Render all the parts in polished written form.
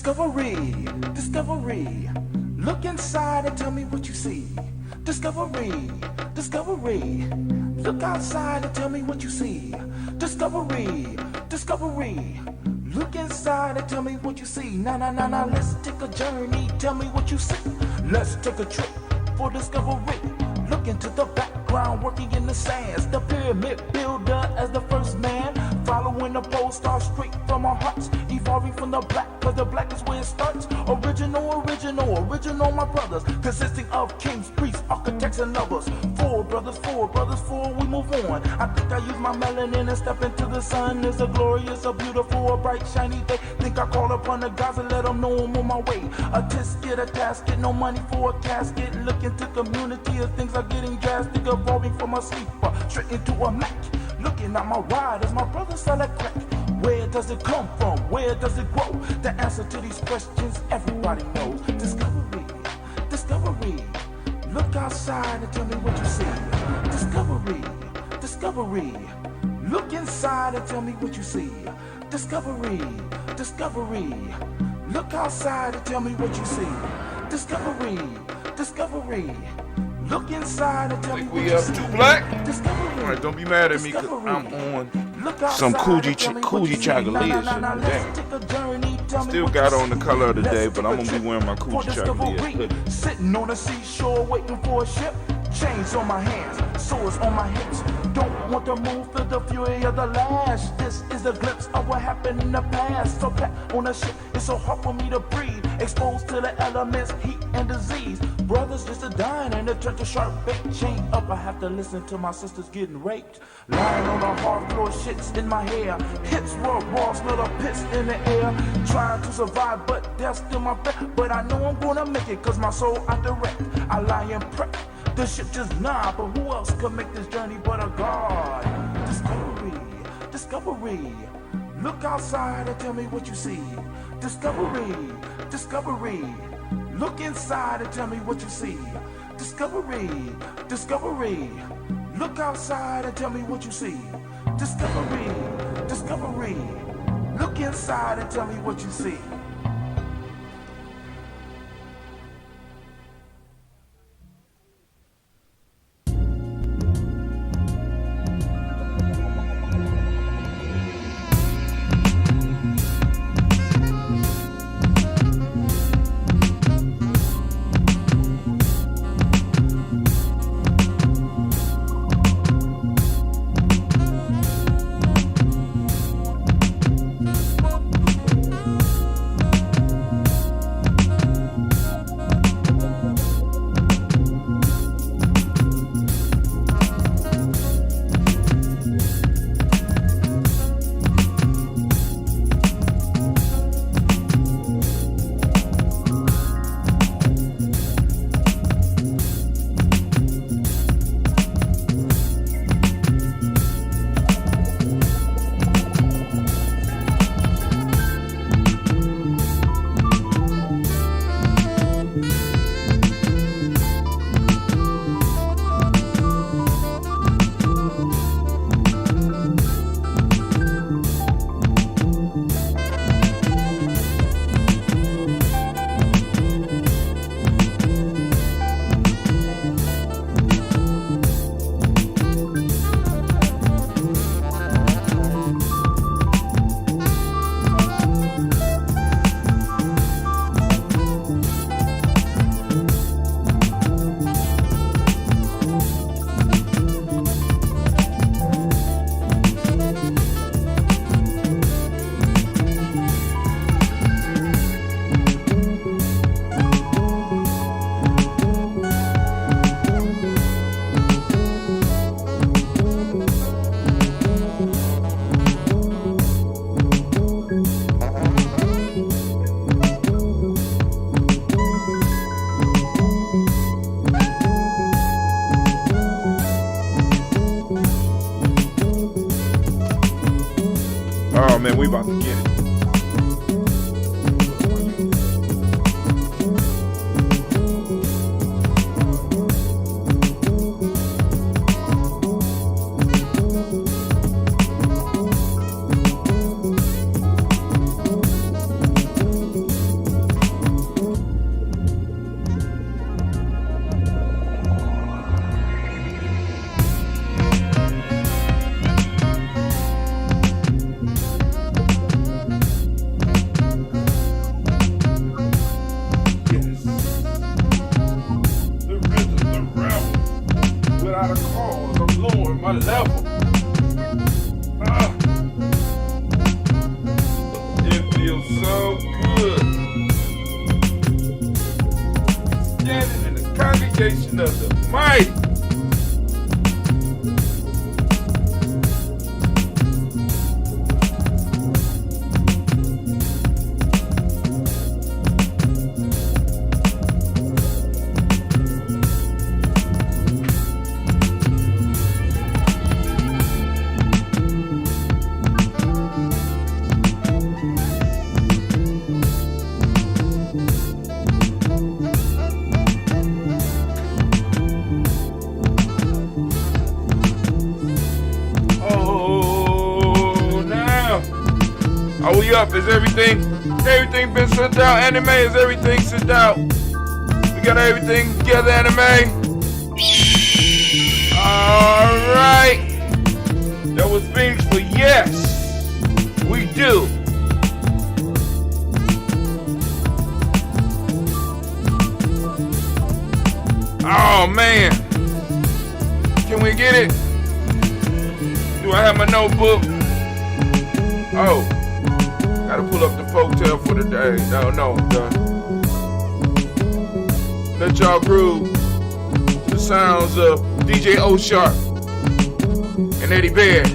Discovery, discovery. Look inside and tell me what you see. Discovery, discovery. Look outside and tell me what you see. Discovery, discovery. Look inside and tell me what you see. Nah, let's take a journey, tell me what you see. Let's take a trip for discovery. Look into the background, working in the sands. The pyramid builder as the first man. Following the pole star straight from our hearts. Evolving from the black, cause the black is where it starts. Original, my brothers. Consisting of kings, priests, architects, and lovers. Four brothers, we move on. I think I use my melanin and step into the sun. It's a glorious, a beautiful, a bright, shiny day. Think I call upon the gods and let them know I'm on my way. A tisket, a tasket, no money for a casket. Look into community as things are getting drastic. Evolving from a sleeper, straight into a Mac. Looking at my ride as my brother sell a crack. Where does it come from? Where does it grow? The answer to these questions everybody knows. Discovery, discovery. Look outside and tell me what you see. Discovery, discovery. Look inside and tell me what you see. Discovery, discovery. Look outside and tell me what you see. Discovery, discovery. Look inside and tell me what you see. We up too black? Discovery. All right, don't be mad at me because I'm on some Coochie Chocolate today. Still got on the color of the day, but I'm going to be wearing my Coochie Chocolate hoodie. Sitting on the seashore waiting for a ship. Chains on my hands, swords on my hips. Don't want to move, feel the fury of the lash. This is a glimpse of what happened in the past. So back on the ship, it's so hard for me to breathe. Exposed to the elements, heat and disease. Brothers just a dying and it turned to sharp bait. Chain up, I have to listen to my sisters getting raped. Lying on the hard floor, shit's in my hair. Hips were raw, smell the piss in the air. Trying to survive, but that's still my bet. But I know I'm gonna make it, cause my soul I direct. I lie and pray. The ship just nod, but who else could make this journey but a God? Discovery, discovery. Look outside and tell me what you see. Discovery, discovery. Look inside and tell me what you see. Discovery, discovery. Look outside and tell me what you see. Discovery, discovery. Look inside and tell me what you see. Oh man, we about to get it. lot of calls. I'm lowering my level. It feels so good. Standing in the congregation of the mighty. Are we up? Is everything been sent out? Anime, is everything sent out? We got everything together, anime? Alright. That was Phoenix for yes. We do. Oh man. Can we get it? Do I have my notebook? Oh. Gotta pull up the folktale for the day. No, I'm done. Let y'all groove to the sounds of DJ O Sharp and Eddie Bear.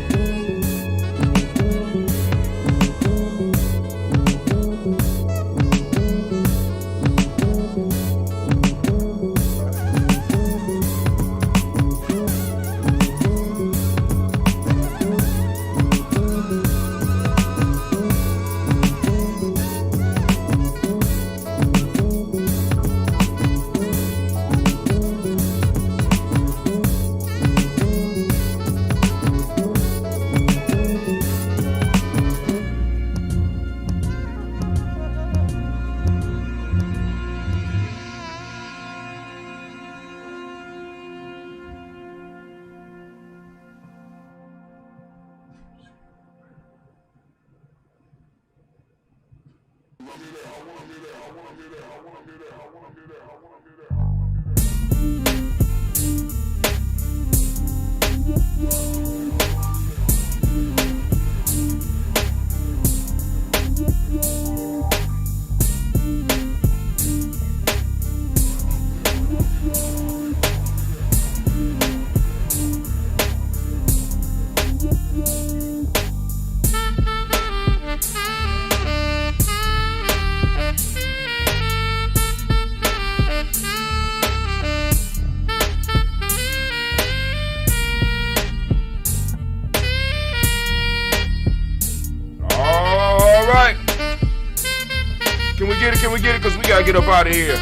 Can we get it? Because we got to get up out of here.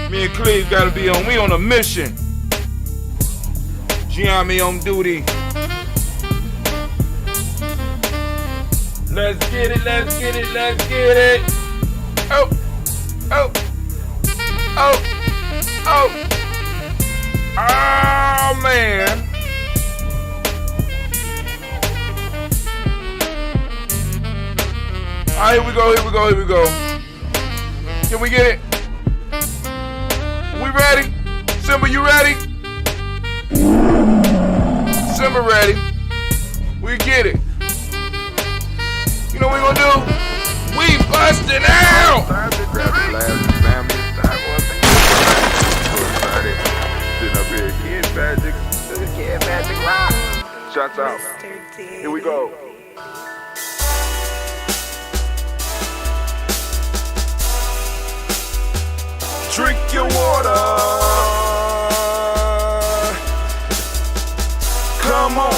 Me and Cleve got to be on. We on a mission. Gianni on duty. Let's get it. Oh. Oh, man. All right, here we go. Can we get it? We ready? Simba, you ready? Simba ready. We get it. You know what we gonna do? We busting out! Kid Magic Rock. Shots out. Here we go. Drink your water. Come on,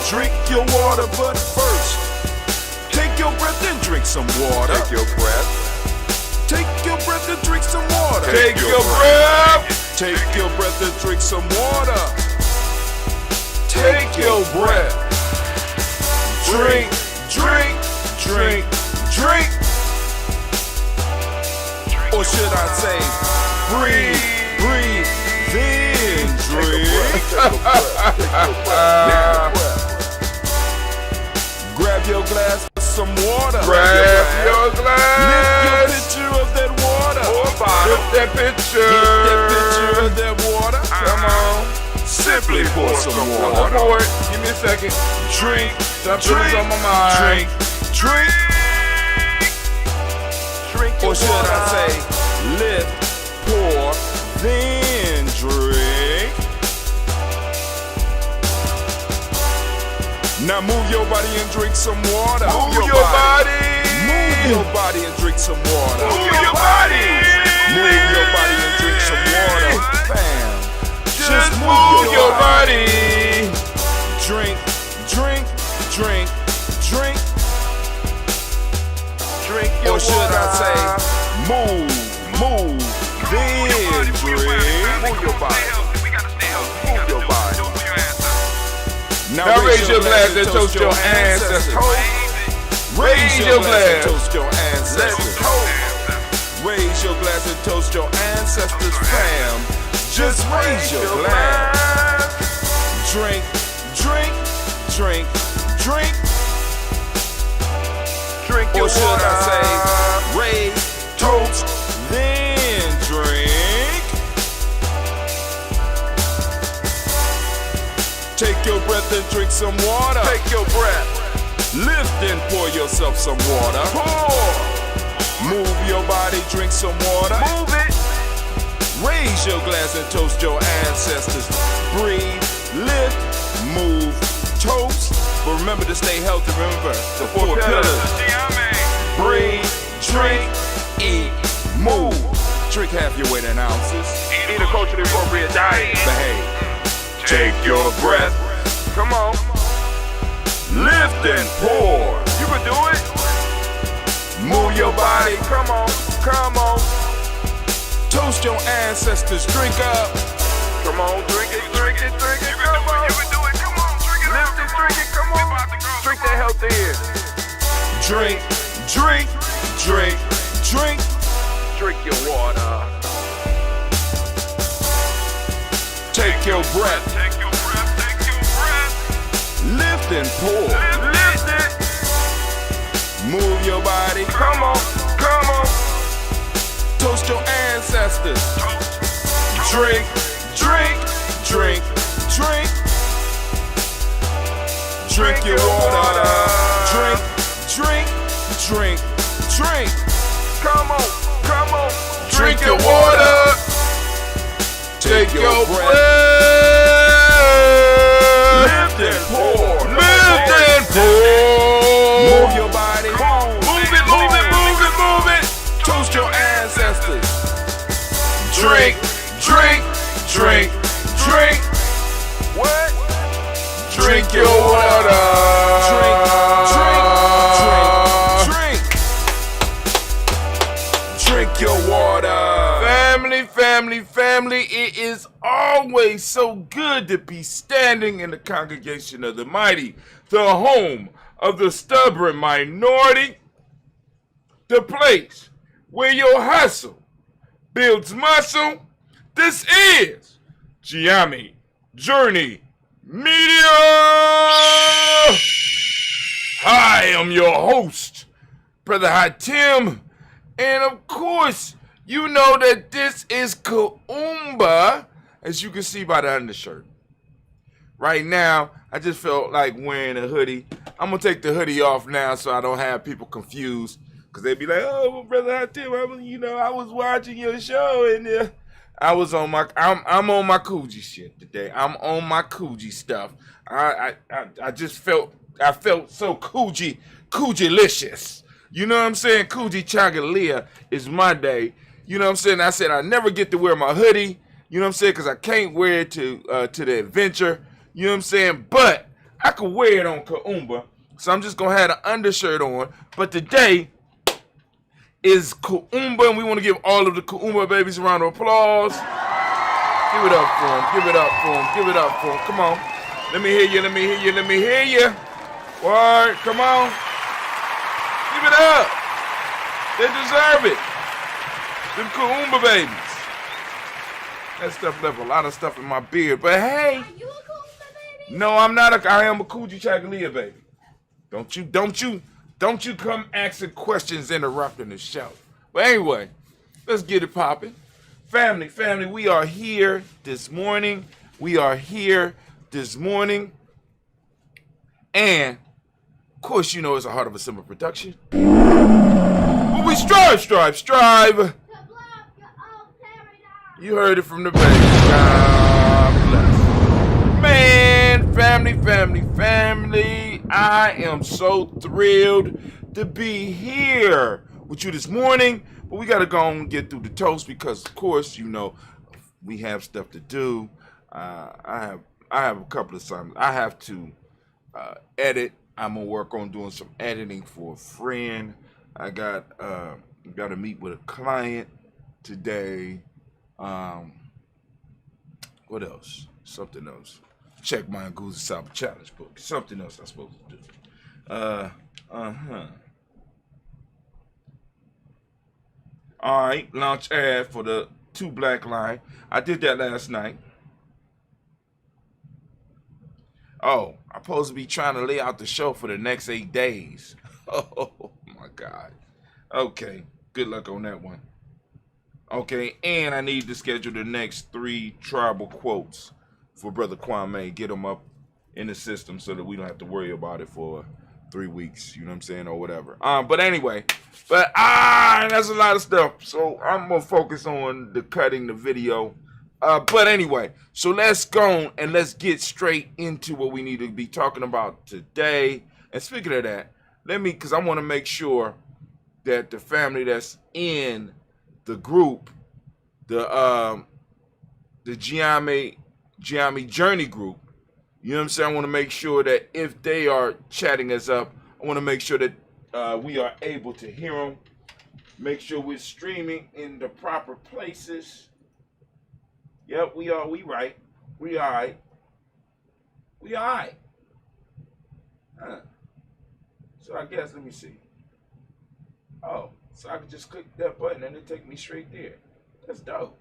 drink your water, but first, take your breath and drink some water. Take your breath and drink some water. Take your breath and drink some water. Take your breath. Drink. Or should I say, breathe, then drink. Grab your glass with some water. Grab your glass. Lift your picture of that water. Lift that picture of that water. Come on. Sip simply pour some water. Pour it. Give me a second. Drink, Something's on my mind. drink. Drink Or should I say, lift, pour, then drink. Now move your body and drink some water. Move your body. Move your body and drink some water. Move your body. Move your body and drink some water. Bam. Just move your body. Drink, drink, drink, drink. Drink your Or should water. I say, move, then drink. Move your body. Move your body. Now raise your glass and toast your ancestors. Raise your glass and toast your Let's ancestors. go. Raise your glass and toast your ancestors, fam. Just raise your glass. Drink, drink, drink, drink. Drink your Or should water. I say, raise, toast, then drink. Take your breath and drink some water. Take your breath. Lift and pour yourself some water. Pour. Move your body, drink some water. Move it. Raise your glass and toast your ancestors. Breathe, lift, move, toast. But remember to stay healthy. Remember the four pillars. Breathe, drink, eat, move. Drink half your weight in ounces. Eat a culturally appropriate diet. Behave. Take your breath. Come on. Lift and pour. You can do it. Move your body. Come on. Come on. Toast your ancestors. Drink up. Come on. Drink it. Drink it. Drink it. Come on. You can do it. Come on. Drink it. Lift it. Drink it. Come on. Drink that health in. Drink, drink, drink, drink. Drink your water. Take your breath. Take your breath. Take your breath. Lift and pour. Lift it. Move your body. Come on. Come on. Toast your ancestors. Drink, drink, drink, drink. Drink your water. Drink, drink, drink, drink. Come on. Come on. Drink your water. Take your breath. Lift and pour. Lift and pour. Move your body. Move it. Move it. Move it. Move it. Toast your ancestors. Drink, drink, drink, drink. What? Drink your water. Drink, drink, drink, drink. Drink your water. Family, it is always so good to be standing in the congregation of the mighty, the home of the stubborn minority, the place where your hustle builds muscle. This is GNJMedia. I am your host, Brother Hot Tim, and of course, you know that this is Kuumba, as you can see by the undershirt. Right now, I just felt like wearing a hoodie. I'm going to take the hoodie off now so I don't have people confused. Because they be like, oh, well, Brother Hot Tim, I was watching your show and I'm on my Coogee shit today. I'm on my Coogee stuff. I felt so Coogee-licious. You know what I'm saying? Coogee Chagalia is my day. You know what I'm saying? I said I never get to wear my hoodie. You know what I'm saying? Because I can't wear it to the adventure. You know what I'm saying? But I could wear it on Kuumba. So I'm just going to have the undershirt on. But today is Kuumba, and we want to give all of the Kuumba babies a round of applause. Give it up for them. Give it up for them. Give it up for them. Come on. Let me hear you. Let me hear you. Let me hear you. Word. Come on. Give it up. They deserve it. Them Kuumba babies. That stuff left a lot of stuff in my beard. But hey. Are you a Kuumba baby? No, I'm not. I am a Coogee Chagalia baby. Don't you come asking questions interrupting the show. But anyway, let's get it popping. Family, we are here this morning. We are here this morning. And, of course, you know it's a Heart of a Simple production. But we strive. You heard it from the baby. God bless. Man, family. I am so thrilled to be here with you this morning. But we got to go and get through the toast because, of course, you know, we have stuff to do. I have a couple of assignments. I have to edit. I'm gonna work on doing some editing for a friend. I got to meet with a client today. What else? Something else. Check my Untitled Chapter book. Something else I'm supposed to do. All right, launch ad for the 2 Black line. I did that last night. Oh, I'm supposed to be trying to lay out the show for the next 8 days. Oh, my God. Okay, good luck on that one. Okay, and I need to schedule the next 3 tribal quotes for Brother Kwame. Get them up in the system so that we don't have to worry about it for 3 weeks, you know what I'm saying, or whatever. But anyway, that's a lot of stuff. So I'm going to focus on the cutting the video. But anyway, so let's go and let's get straight into what we need to be talking about today. And speaking of that, because I want to make sure that the family that's in the group, the GNJMedia Journey group, you know what I'm saying? I want to make sure that if they are chatting us up, I want to make sure that we are able to hear them. Make sure we're streaming in the proper places. Yep, we are. We right. We all right. We all right. So I guess, let me see. Oh, so I can just click that button and it take me straight there. That's dope.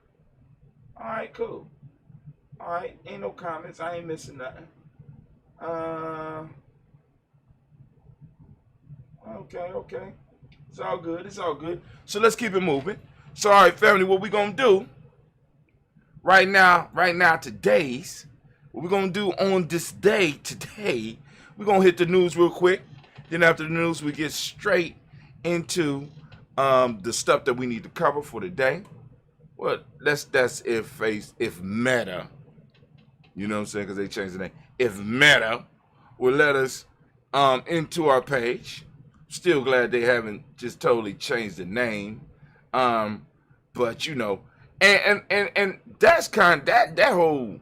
All right, cool. All right, ain't no comments. I ain't missing nothing. Okay. It's all good. So let's keep it moving. So, all right, family, what we gonna do right now, what we're gonna do on this day today, we're gonna hit the news real quick. Then after the news, we get straight into the stuff that we need to cover for the day. Well, that's if Meta, you know what I'm saying, because they changed the name. If Meta will let us into our page. Still glad they haven't just totally changed the name. But you know, and that's that whole,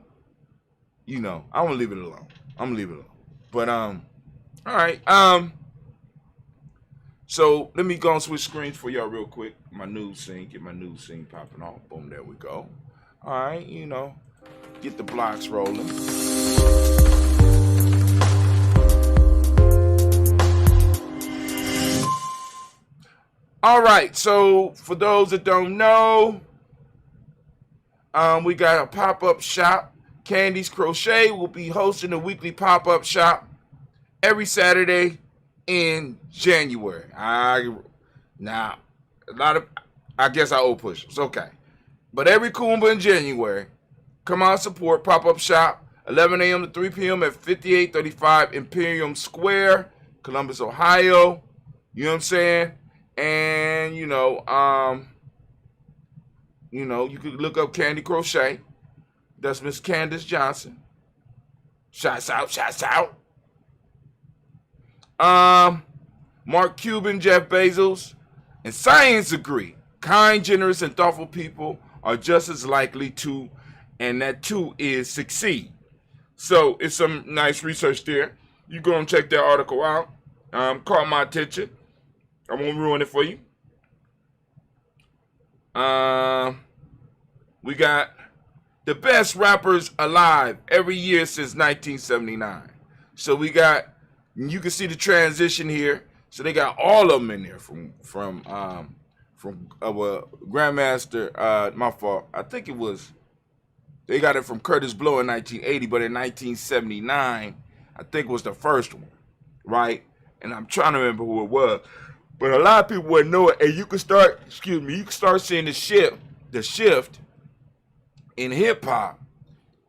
you know, I'm gonna leave it alone. But all right. So let me go and switch screens for y'all real quick. My news scene, get my news scene popping off. Boom, there we go. All right, you know, get the blocks rolling. All right, so for those that don't know, we got a pop-up shop. Candy's Crochet will be hosting a weekly pop-up shop every Saturday in January. I guess I owe push. It's okay. But every Kuumba in January, come out, support pop-up shop, 11 a.m. to 3 p.m. at 5835 Imperium Square, Columbus, Ohio. You know what I'm saying? And, you know, you could look up Candy Crochet. That's Miss Candace Johnson. Shouts out. Mark Cuban, Jeff Bezos, and science agree. Kind, generous, and thoughtful people are just as likely to, and that too is succeed. So it's some nice research there. You go and check that article out. Caught my attention. I won't ruin it for you. We got the best rappers alive every year since 1979. So we got, you can see the transition here. So they got all of them in there from Grandmaster. My fault. I think it was. They got it from Curtis Blow in 1980, but in 1979, I think was the first one, right? And I'm trying to remember who it was. But a lot of people wouldn't know it, and you can start seeing the shift in hip hop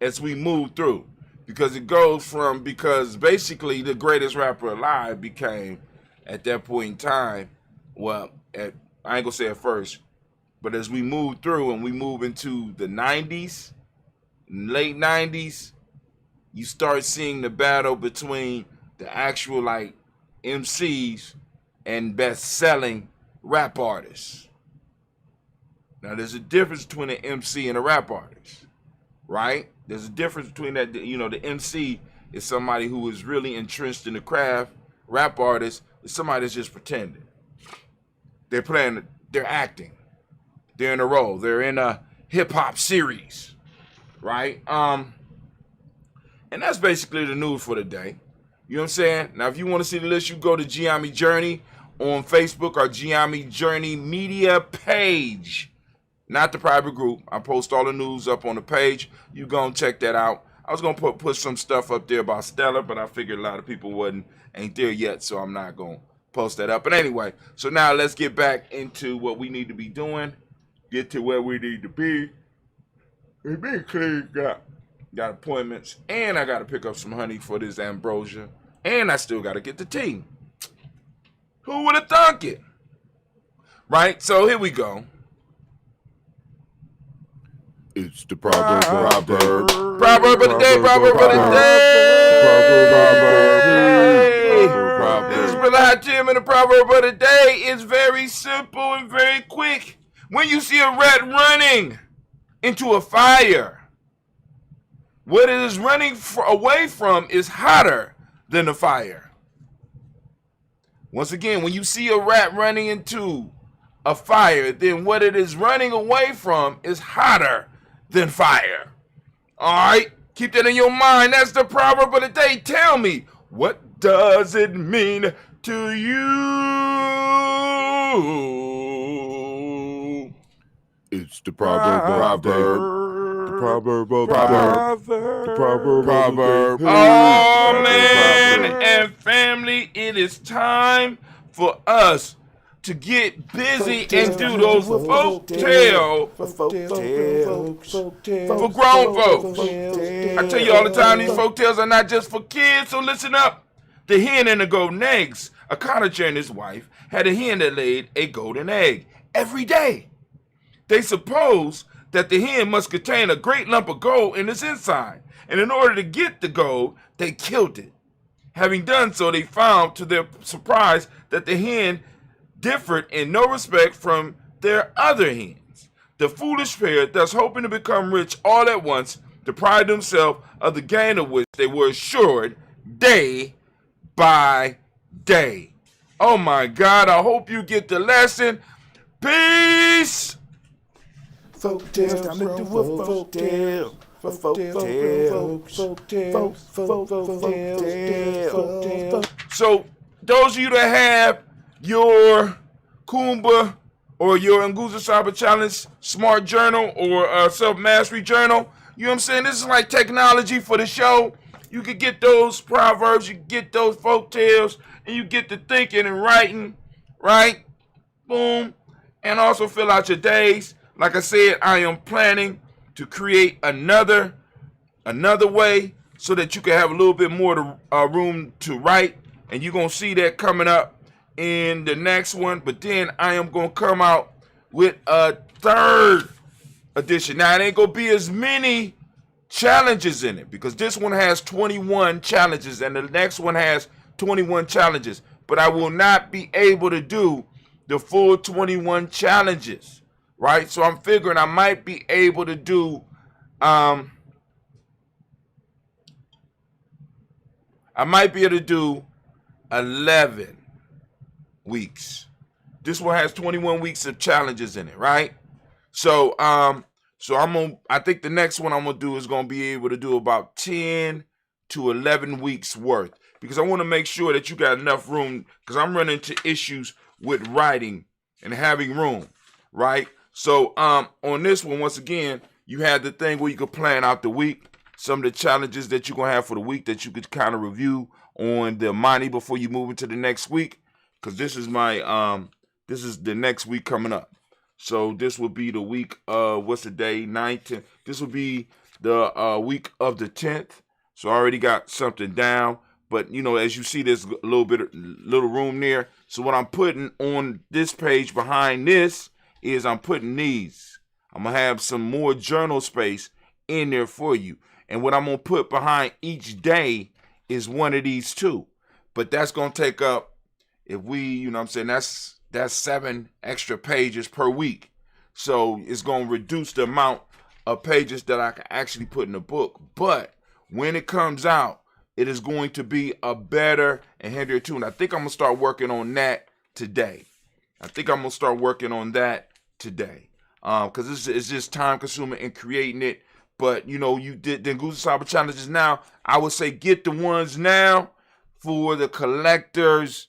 as we move through. Because it goes from, because basically the greatest rapper alive became, at that point in time, well, I ain't gonna say at first, but as we move through and we move into the 90s, late 90s, you start seeing the battle between the actual like MCs and best-selling rap artists. Now, there's a difference between an MC and a rap artist, right? There's a difference between that. You know, the MC is somebody who is really entrenched in the craft. Rap artist is somebody that's just pretending. They're playing, they're acting. They're in a role. They're in a hip-hop series, right? And that's basically the news for the day. You know what I'm saying? Now, if you want to see the list, you go to GNJMedia Journey on Facebook or GNJMedia page. Not the private group. I post all the news up on the page. You go and check that out. I was going to put some stuff up there about Stellar, but I figured a lot of people ain't there yet, so I'm not going to post that up. But anyway, so now let's get back into what we need to be doing. Get to where we need to be. And Big Clean got appointments, and I got to pick up some honey for this ambrosia, and I still got to get the tea. Who would have thunk it? Right? So here we go. It's the proverb of the day. Proverb of the day. Proverb of the day. This is Brother Hot Tim, and the proverb of the day is very simple and very quick. When you see a rat running into a fire, what it is running away from is hotter than the fire. Once again, when you see a rat running into a fire, then what it is running away from is hotter than fire. All right, keep that in your mind. That's the proverb of the day. Tell me, what does it mean to you? It's the proverb. The proverb of the proverb. Oh man and family, it is time for us to get busy and do those folk tales for grown folks. I tell you all the time, these folk tales are not just for kids, so listen up. The Hen and the Golden Eggs. A cottager and his wife had a hen that laid a golden egg every day. They supposed that the hen must contain a great lump of gold in its inside, and in order to get the gold, they killed it. Having done so, they found to their surprise that the hen differed in no respect from their other hens. The foolish pair, thus hoping to become rich all at once, deprived themselves of the gain of which they were assured day by day. Oh my God, I hope you get the lesson. Peace! Folk tales, time to do a folk tale. Folk tales. So, those of you that have your Kuumba or your Unreservedly Challenge Smart Journal or Self-Mastery Journal, you know what I'm saying? This is like technology for the show. You can get those proverbs, you can get those folk tales, and you get to thinking and writing, right? Boom. And also fill out your days. Like I said, I am planning to create another way so that you can have a little bit more room to write. And you're going to see that coming up in the next one. But then I am going to come out with a third edition. Now, it ain't going to be as many challenges in it because this one has 21 challenges and the next one has 21 challenges. But I will not be able to do the full 21 challenges, right? So I'm figuring I might be able to do, I might be able to do 11 weeks. This one has 21 weeks of challenges in it, right? So, I think the next one I'm gonna do is gonna be able to do about 10 to 11 weeks worth because I want to make sure that you got enough room because I'm running into issues with writing and having room, right? So, on this one, once again, you had the thing where you could plan out the week, some of the challenges that you're gonna have for the week that you could kind of review on the money before you move into the next week, because this is my this is the next week coming up. So this will be the week what's the day? 9th. This will be the week of the 10th. So I already got something down. But, as you see, there's a little room there. So what I'm putting on this page behind this is I'm putting these. I'm going to have some more journal space in there for you. And what I'm going to put behind each day is one of these too. But that's going to take up, if we, that's 7 extra pages per week. So it's going to reduce the amount of pages that I can actually put in the book. But when it comes out, it is going to be a better and handier tool. And I think I'm going to start working on that today. Because it's just time consuming in creating it. But, you did the Goose Cyber Challenges now. I would say get the ones now for the collector's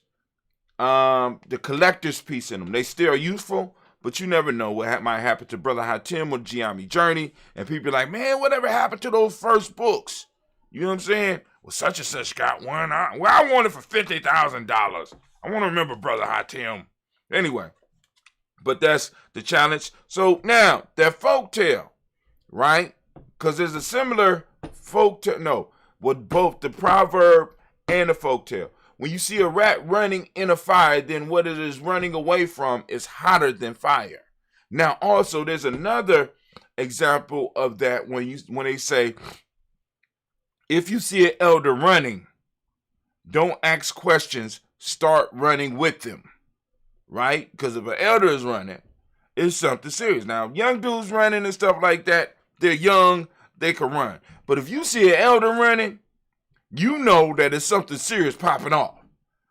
piece in them. They still are useful, but you never know what might happen to Brother Hatim or Giami Journey. And people are like, man, whatever happened to those first books? You know what I'm saying? Well, such and such got one. I want it for $50,000. I want to remember Brother Hatim. Anyway, but that's the challenge. So now, that folktale, right? Because there's a similar folktale. No, with both the proverb and the folktale. When you see a rat running in a fire, then what it is running away from is hotter than fire. Now, also, there's another example of that when they say, if you see an elder running, don't ask questions, start running with them, right? Because if an elder is running, it's something serious. Now, young dudes running and stuff like that, they're young, they can run. But if you see an elder running, you know that it's something serious popping off,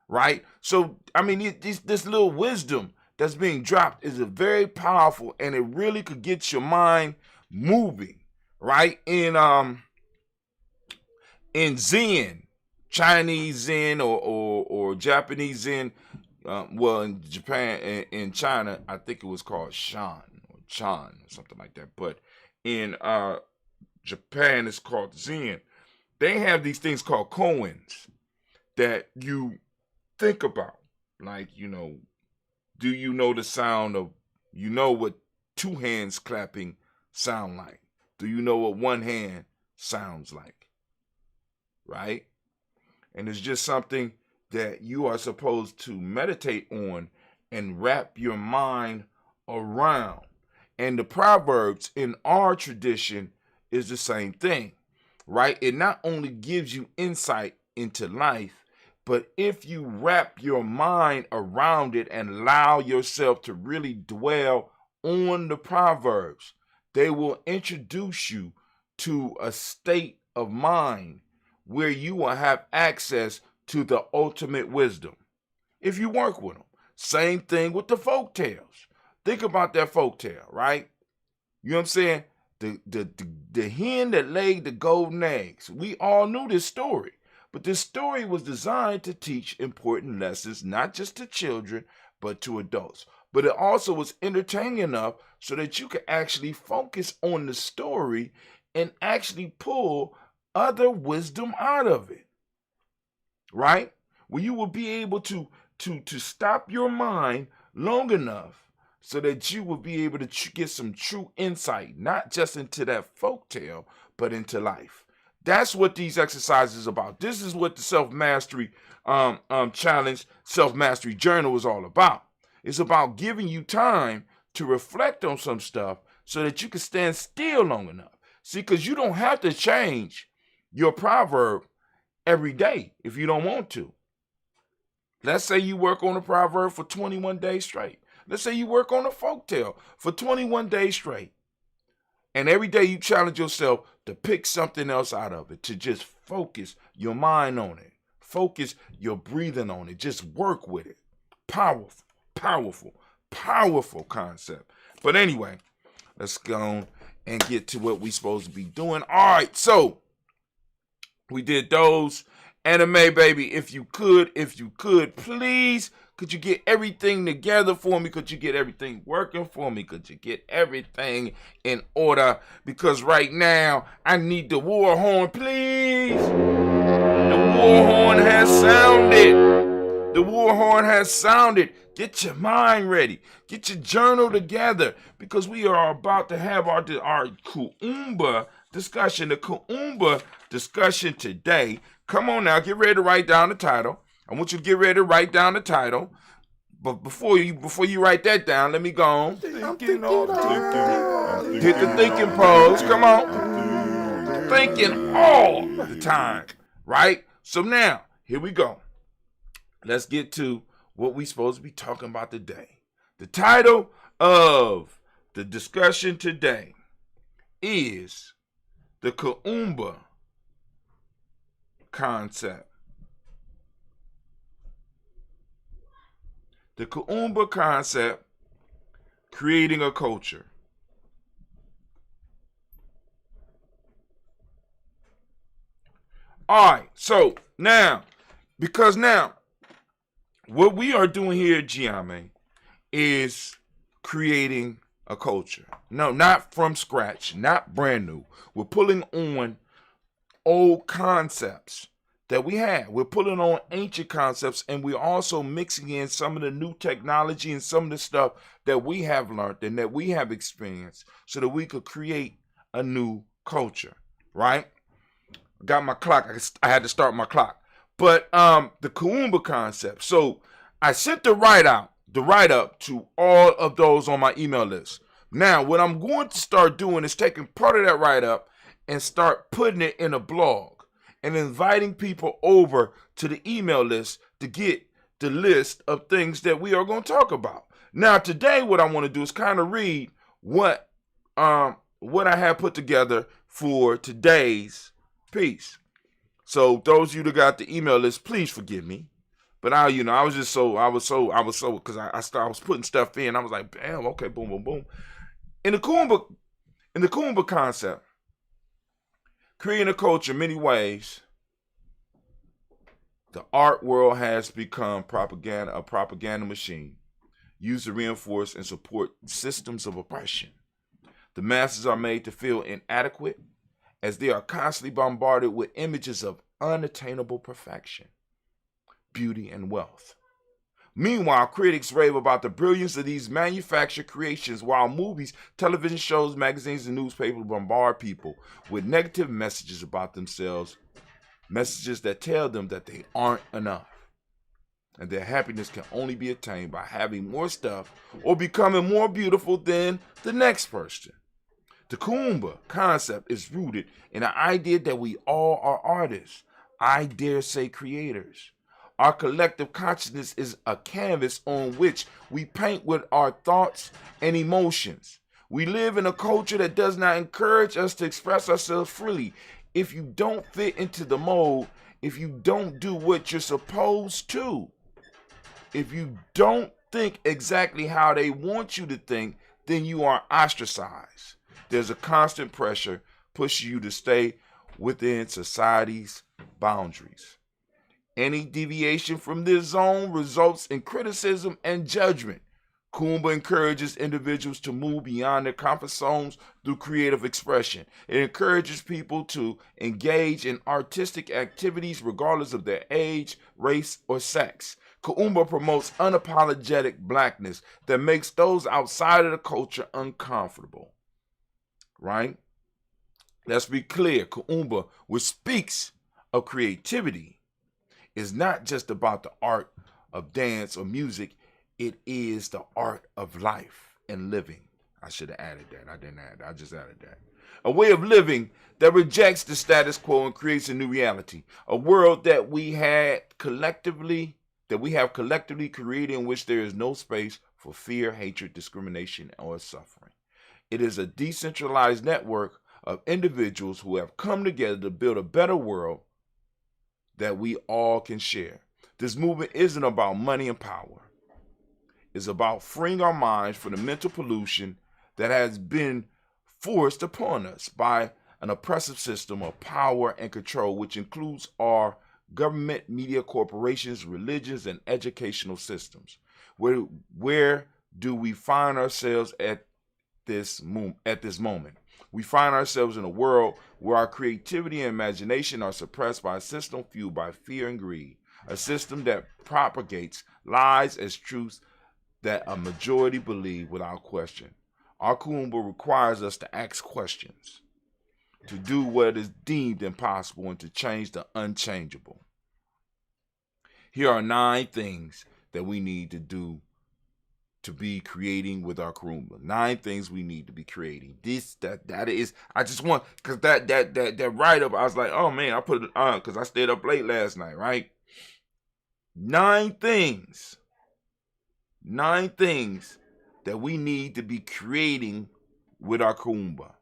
right? So, this little wisdom that's being dropped is very powerful, and it really could get your mind moving, right? In Zen, Chinese Zen or Japanese Zen, in Japan, in China, I think it was called Shan or Chan or something like that. But in Japan, it's called Zen. They have these things called koans that you think about. Like, do you know the sound of, what 2 hands clapping sound like? Do you know what 1 hand sounds like? Right? And it's just something that you are supposed to meditate on and wrap your mind around. And the Proverbs in our tradition is the same thing, right? It not only gives you insight into life, but if you wrap your mind around it and allow yourself to really dwell on the Proverbs, they will introduce you to a state of mind where you will have access to the ultimate wisdom if you work with them. Same thing with the folk tales. Think about that folk tale, right? You know what I'm saying? The hen that laid the golden eggs. We all knew this story, but this story was designed to teach important lessons, not just to children, but to adults. But it also was entertaining enough so that you could actually focus on the story and actually pull other wisdom out of it, right? Where you will be able to stop your mind long enough so that you will be able to get some true insight, not just into that folktale, but into life. That's what these exercises are about. This is what the self-mastery challenge, self-mastery journal is all about. It's about giving you time to reflect on some stuff so that you can stand still long enough. See, because you don't have to change your proverb every day if you don't want to. Let's say you work on a proverb for 21 days straight. Let's say you work on a folktale for 21 days straight. And every day you challenge yourself to pick something else out of it, to just focus your mind on it. Focus your breathing on it. Just work with it. Powerful, powerful, powerful concept. But anyway, let's go on and get to what we're supposed to be doing. All right, so we did those. Anime, baby, if you could, please, could you get everything together for me? Could you get everything working for me? Could you get everything in order? Because right now, I need the war horn, please. The war horn has sounded. The war horn has sounded. Get your mind ready. Get your journal together because we are about to have our Kuumba discussion, the Kuumba discussion today. Come on now, get ready to write down the title. I want you to get ready to write down the title. But before you write that down, let me go on. Hit the thinking pose. Come on. Thinking all the time. Right? So now, here we go. Let's get to what we're supposed to be talking about today. The title of the discussion today is the Kuumba concept. The Kuumba concept, creating a culture. All right, so now, because now, what we are doing here at GNJMe is creating a culture. No, not from scratch, not brand new. We're pulling on old concepts that we have. We're pulling on ancient concepts, and we're also mixing in some of the new technology and some of the stuff that we have learned and that we have experienced so that we could create a new culture, right? Got my clock. I had to start my clock. But the Kuumba concept. So I sent the write-up to all of those on my email list. Now, what I'm going to start doing is taking part of that write-up and start putting it in a blog and inviting people over to the email list to get the list of things that we are going to talk about. Now, today, what I want to do is kind of read what I have put together for today's piece. So those of you that got the email list, please forgive me. But I was putting stuff in. I was like, bam, okay, boom, boom, boom. In the Kuumba concept, creating a culture in many ways, the art world has become a propaganda machine used to reinforce and support systems of oppression. The masses are made to feel inadequate as they are constantly bombarded with images of unattainable perfection, beauty, and wealth. Meanwhile, critics rave about the brilliance of these manufactured creations, while movies, television shows, magazines, and newspapers bombard people with negative messages about themselves, messages that tell them that they aren't enough, and their happiness can only be attained by having more stuff or becoming more beautiful than the next person. The Kuumba concept is rooted in the idea that we all are artists, I dare say creators. Our collective consciousness is a canvas on which we paint with our thoughts and emotions. We live in a culture that does not encourage us to express ourselves freely. If you don't fit into the mold, if you don't do what you're supposed to, if you don't think exactly how they want you to think, then you are ostracized. There's a constant pressure pushing you to stay within society's boundaries. Any deviation from this zone results in criticism and judgment. Kuumba encourages individuals to move beyond their comfort zones through creative expression. It encourages people to engage in artistic activities regardless of their age, race, or sex. Kuumba promotes unapologetic blackness that makes those outside of the culture uncomfortable. Right? Let's be clear. Kuumba, which speaks of creativity, is not just about the art of dance or music. It is the art of life and living. I should have added that. I didn't add that. I just added that. A way of living that rejects the status quo and creates a new reality. A world that we have collectively created in which there is no space for fear, hatred, discrimination, or suffering. It is a decentralized network of individuals who have come together to build a better world that we all can share. This movement isn't about money and power. It's about freeing our minds from the mental pollution that has been forced upon us by an oppressive system of power and control, which includes our government, media, corporations, religions, and educational systems. Where do we find ourselves at this moment? We find ourselves in a world where our creativity and imagination are suppressed by a system fueled by fear and greed, a system that propagates lies as truths that a majority believe without question. Our Kuumba requires us to ask questions. to do what is deemed impossible and to change the unchangeable. Here are 9 things that we need to do to be creating with our Kuumba. 9 things we need to be creating. That is, I just want, because that write-up, I was like, oh man, I put it on because I stayed up late last night, right? 9 things. 9 things that we need to be creating with our Kuumba.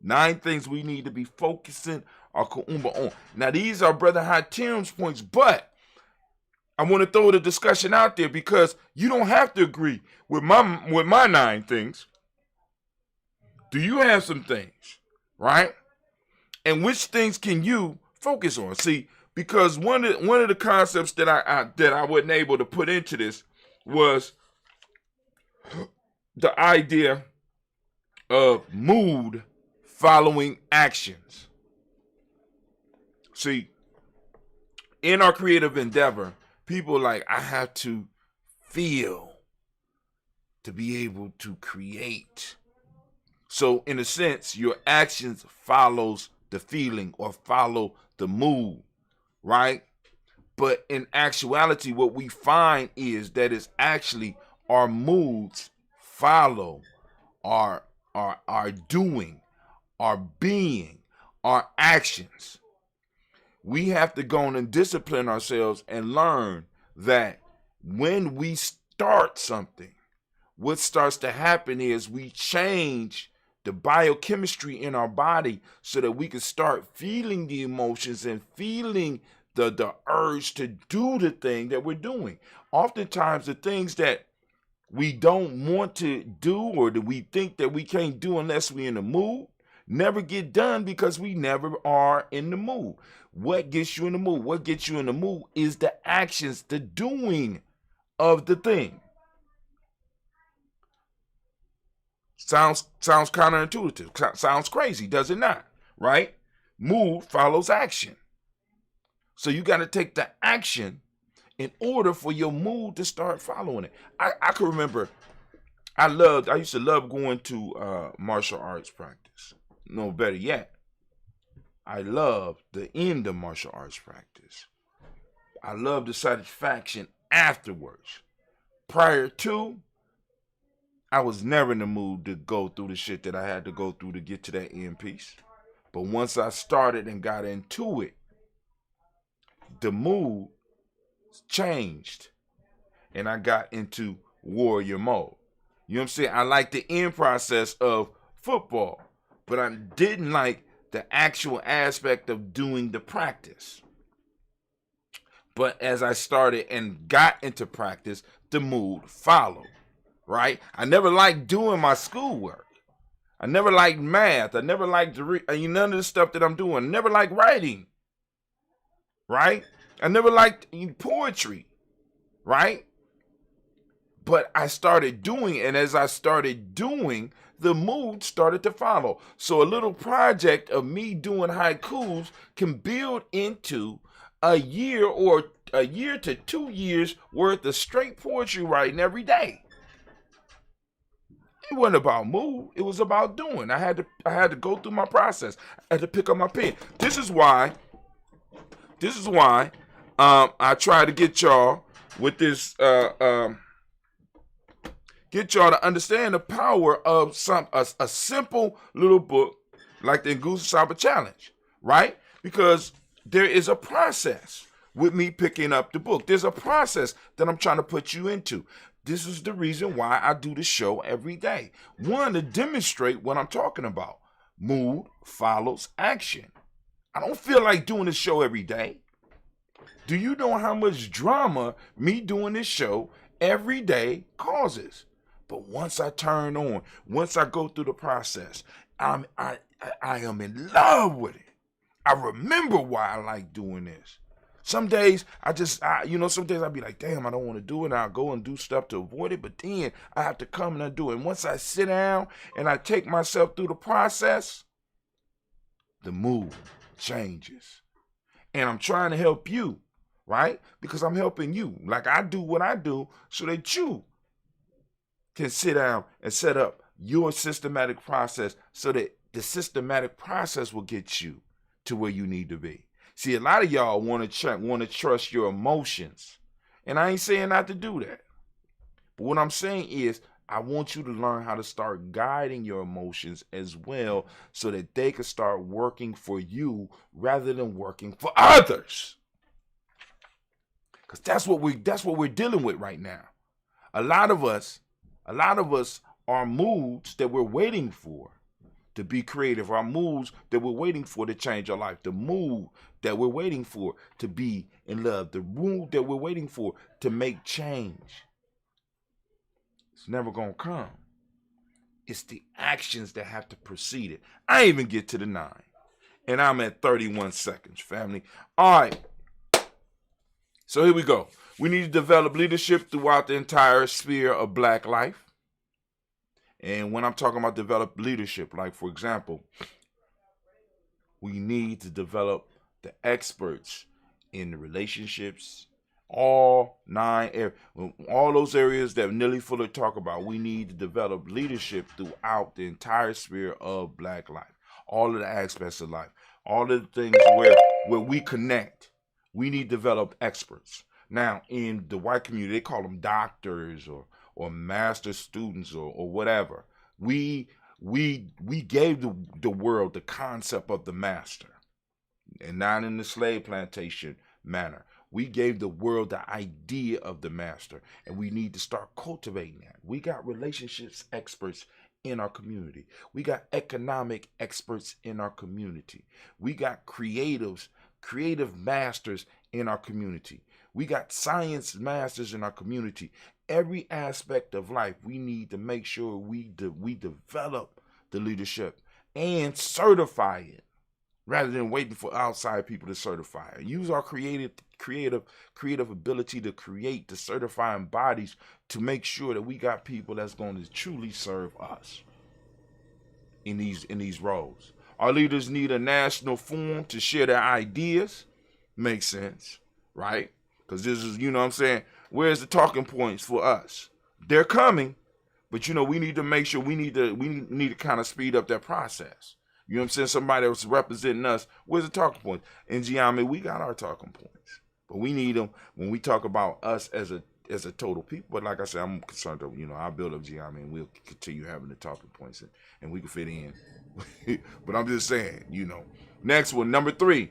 9 things we need to be focusing our Kuumba on. Now, these are Brother Hatim's points, but I want to throw the discussion out there because you don't have to agree with my 9 things. Do you have some things, right? And which things can you focus on? See, because one of the concepts that I wasn't able to put into this was the idea of mood following actions. See, in our creative endeavor, people like, I have to feel to be able to create. So in a sense, your actions follows the feeling or follow the mood, right? But in actuality, what we find is that it's actually our moods follow our doing, our being, our actions. We have to go on and discipline ourselves and learn that when we start something, what starts to happen is we change the biochemistry in our body so that we can start feeling the emotions and feeling the urge to do the thing that we're doing. Oftentimes, the things that we don't want to do or that we think that we can't do unless we're in the mood never get done because we never are in the mood. What gets you in the mood? What gets you in the mood is the actions, the doing of the thing. Sounds counterintuitive. Sounds crazy, does it not? Right? Mood follows action. So you got to take the action in order for your mood to start following it. I can remember, I used to love going to martial arts practice. No, better yet, I love the end of martial arts practice. I love the satisfaction afterwards. Prior to, I was never in the mood to go through the shit that I had to go through to get to that end piece. But once I started and got into it, the mood changed and I got into warrior mode. You know what I'm saying? I like the end process of football, but I didn't like the actual aspect of doing the practice. But as I started and got into practice, the mood followed, right? I never liked doing my schoolwork. I never liked math. I never liked none of the stuff that I'm doing. I never liked writing, right? I never liked poetry, right? But I started doing, and as I started doing, the mood started to follow. So a little project of me doing haikus can build into a year or a year to 2 years worth of straight poetry writing every day. It wasn't about mood. It was about doing. I had to go through my process. I had to pick up my pen. This is why I try to get y'all with this get y'all to understand the power of a simple little book like the Goose Saba Challenge, right? Because there is a process with me picking up the book. There's a process that I'm trying to put you into. This is the reason why I do the show every day. One, to demonstrate what I'm talking about. Mood follows action. I don't feel like doing this show every day. Do you know how much drama me doing this show every day causes? But once I turn on, once I go through the process, I am in love with it. I remember why I like doing this. Some days some days I'll be like, damn, I don't want to do it. And I'll go and do stuff to avoid it. But then I have to come and I do it. And once I sit down and I take myself through the process, the mood changes. And I'm trying to help you, right? Because I'm helping you. Like I do what I do so that you can sit down and set up your systematic process so that the systematic process will get you to where you need to be. See, a lot of y'all want to trust your emotions. And I ain't saying not to do that. But what I'm saying is, I want you to learn how to start guiding your emotions as well, so that they can start working for you rather than working for others. Because that's what we're dealing with right now. A lot of us are moods that we're waiting for to be creative, our moods that we're waiting for to change our life, the mood that we're waiting for to be in love, the mood that we're waiting for to make change. It's never gonna come. It's the actions that have to precede it. I even get to the 9, and I'm at 31 seconds, family. All right. So here we go. We need to develop leadership throughout the entire sphere of Black life. And when I'm talking about develop leadership, like for example, we need to develop the experts in the relationships, all 9 areas, all those areas that Nelly Fuller talk about. We need to develop leadership throughout the entire sphere of Black life, all of the aspects of life, all of the things where we connect. We need to develop experts. Now, in the white community, they call them doctors or master students or whatever. We gave the world the concept of the master, and not in the slave plantation manner. We gave the world the idea of the master, and we need to start cultivating that. We got relationships experts in our community. We got economic experts in our community. We got creative masters in our community. We got science masters in our community. Every aspect of life, we need to make sure we develop the leadership and certify it, rather than waiting for outside people to certify it. Use our creative ability to create the certifying bodies to make sure that we got people that's going to truly serve us in these roles. Our leaders need a national forum to share their ideas. Makes sense, right? Because this is, you know what I'm saying, where's the talking points for us? They're coming, but we need to make sure we need to kind of speed up that process. You know what I'm saying? Somebody that's representing us, where's the talking points? In GNJMedia, we got our talking points, but we need them when we talk about us as a total people. But like I said, I'm concerned that, I'll build up GNJMedia and we'll continue having the talking points and we can fit in. But I'm just saying, Next one, number 3,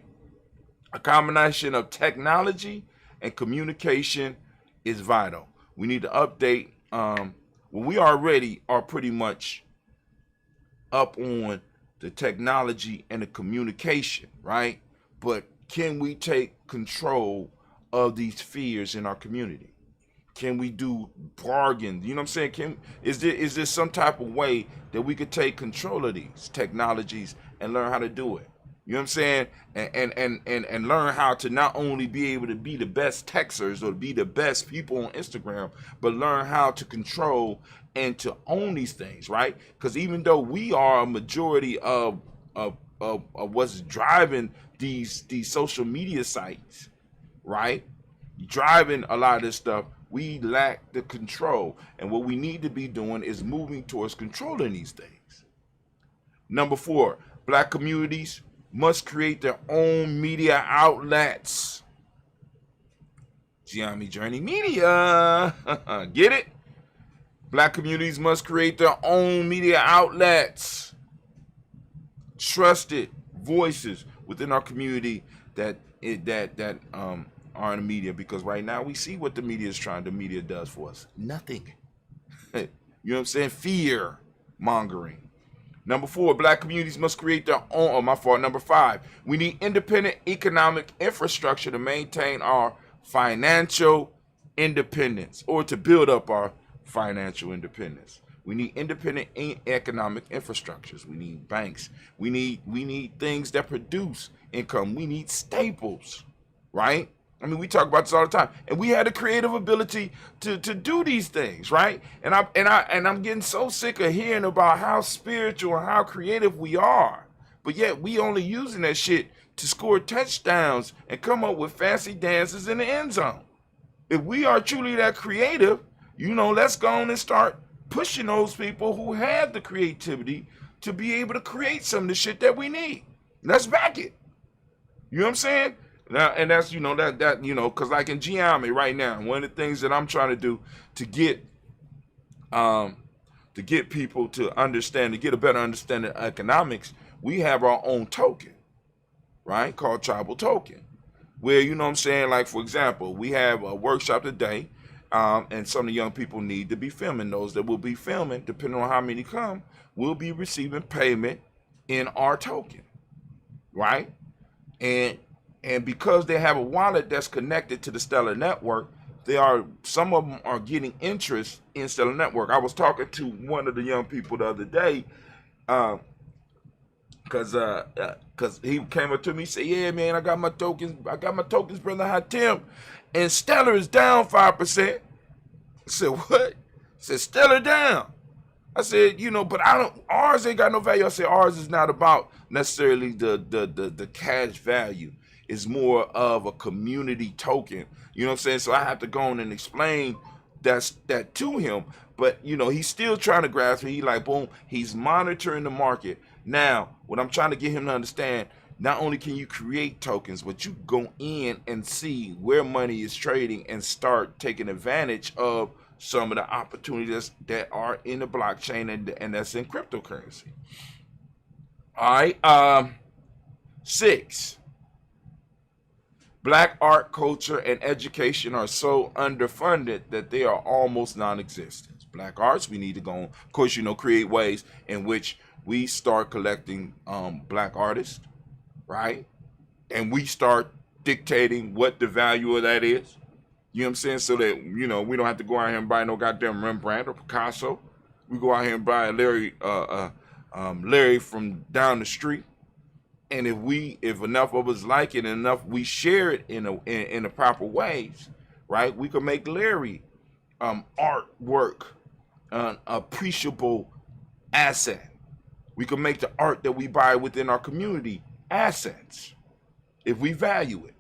a combination of technology and communication is vital. We need to update. We already are pretty much up on the technology and the communication, right? But can we take control of these spheres in our community? Can we do bargains? You know what I'm saying? Is there some type of way that we could take control of these technologies and learn how to do it? You know what I'm saying? And learn how to not only be able to be the best texters or be the best people on Instagram, but learn how to control and to own these things, right? Because even though we are a majority of what's driving these social media sites, right? Driving a lot of this stuff, we lack the control. And what we need to be doing is moving towards controlling these things. Number 4, Black communities must create their own media outlets. GNJMedia. Get it? Black communities must create their own media outlets. Trusted voices within our community that are in the media, because right now we see what the media does for us. Nothing. You know what I'm saying? Fear mongering. Number 4, Black communities must create their own. Number 5, we need independent economic infrastructure to maintain our financial independence, or to build up our financial independence. We need independent economic infrastructures. We need banks. We need things that produce income. We need staples, right? We talk about this all the time, and we had the creative ability to do these things, right? And I'm getting so sick of hearing about how spiritual and how creative we are, but yet we only using that shit to score touchdowns and come up with fancy dances in the end zone. If we are truly that creative, let's go on and start pushing those people who have the creativity to be able to create some of the shit that we need. Let's back it. You know what I'm saying? Now, and that's, because like in GNJMedia right now, one of the things that I'm trying to do to get people to understand, to get a better understanding of economics, we have our own token, right? Called Tribal Token. Where, you know what I'm saying, like, for example, we have a workshop today, and some of the young people need to be filming. Those that will be filming, depending on how many come, will be receiving payment in our token, right? And because they have a wallet that's connected to the Stellar Network, some of them are getting interest in Stellar Network. I was talking to one of the young people the other day, cause he came up to me and said, "Yeah, man, I got my tokens, brother Hatim, and Stellar is down 5%. I said, "What?" He said, "Stellar down." I said, but ours ain't got no value. I said, ours is not about necessarily the cash value. It's more of a community token. You know what I'm saying? So I have to go on and explain that to him. But, he's still trying to grasp it. He like, boom, he's monitoring the market. Now, what I'm trying to get him to understand, not only can you create tokens, but you go in and see where money is trading and start taking advantage of some of the opportunities that are in the blockchain and that's in cryptocurrency. All right. 6. Black art, culture, and education are so underfunded that they are almost non-existent. Black arts, we need to go on, of course, create ways in which we start collecting black artists, right? And we start dictating what the value of that is. You know what I'm saying? So that, we don't have to go out here and buy no goddamn Rembrandt or Picasso. We go out here and buy Larry from down the street. And if enough of us like it and enough we share it in the proper ways, right? We can make Larry artwork an appreciable asset. We can make the art that we buy within our community assets if we value it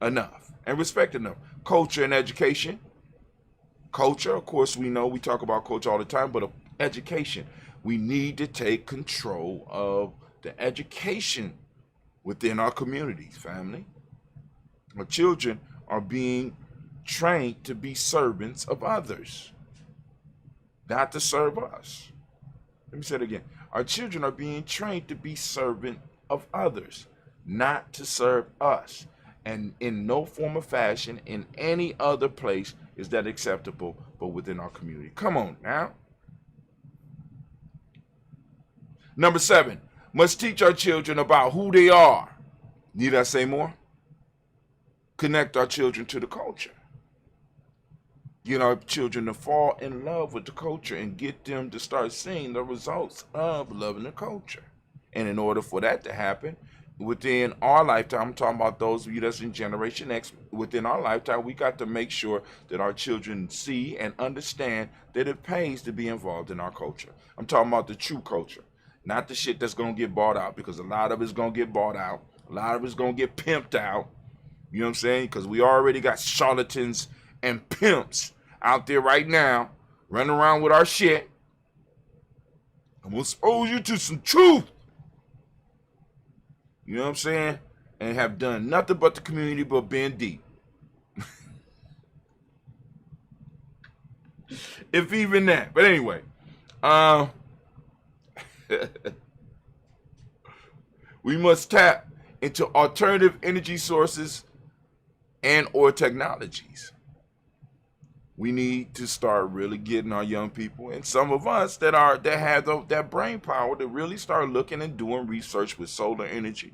enough and respect enough. Culture and education. Culture, of course, we know we talk about culture all the time, but education. We need to take control of the education within our communities, family. Our children are being trained to be servants of others, not to serve us. Let me say it again. Our children are being trained to be servant of others, not to serve us. And in no form or fashion, in any other place, is that acceptable, but within our community. Come on now. Number 7, must teach our children about who they are. Need I say more? Connect our children to the culture. Get our children to fall in love with the culture and get them to start seeing the results of loving the culture. And in order for that to happen, within our lifetime, I'm talking about those of you that's in Generation X, within our lifetime, we got to make sure that our children see and understand that it pays to be involved in our culture. I'm talking about the true culture, not the shit that's going to get bought out, because a lot of it's going to get bought out. A lot of it's going to get pimped out. You know what I'm saying? Because we already got charlatans and pimps out there right now running around with our shit. I'm going to expose you to some truth. You know what I'm saying? And have done nothing but the community but being deep. If even that. But anyway. We must tap into alternative energy sources and or technologies. We need to start really getting our young people, and some of us that have that brain power, to really start looking and doing research with solar energy,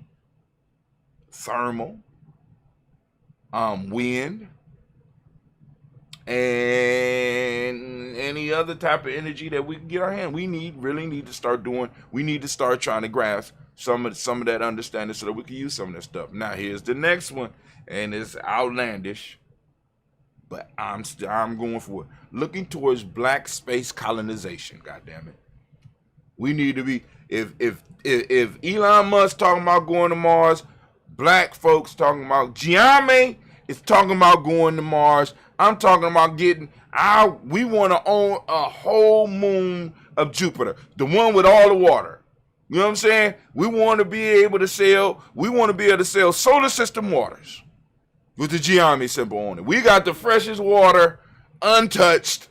thermal, wind, and any other type of energy that we can get our hand. We really need to start doing. We need to start trying to grasp some of that understanding so that we can use some of that stuff. Now here's the next one, and it's outlandish, but I'm going for it. Looking towards black space colonization. God damn it, we need to be. If Elon Musk talking about going to Mars, black folks talking about GNJMedia is talking about going to Mars. I'm talking about we want to own a whole moon of Jupiter, the one with all the water. You know what I'm saying? We want to be able to sell solar system waters with the GNJMe symbol on it. We got the freshest water, untouched.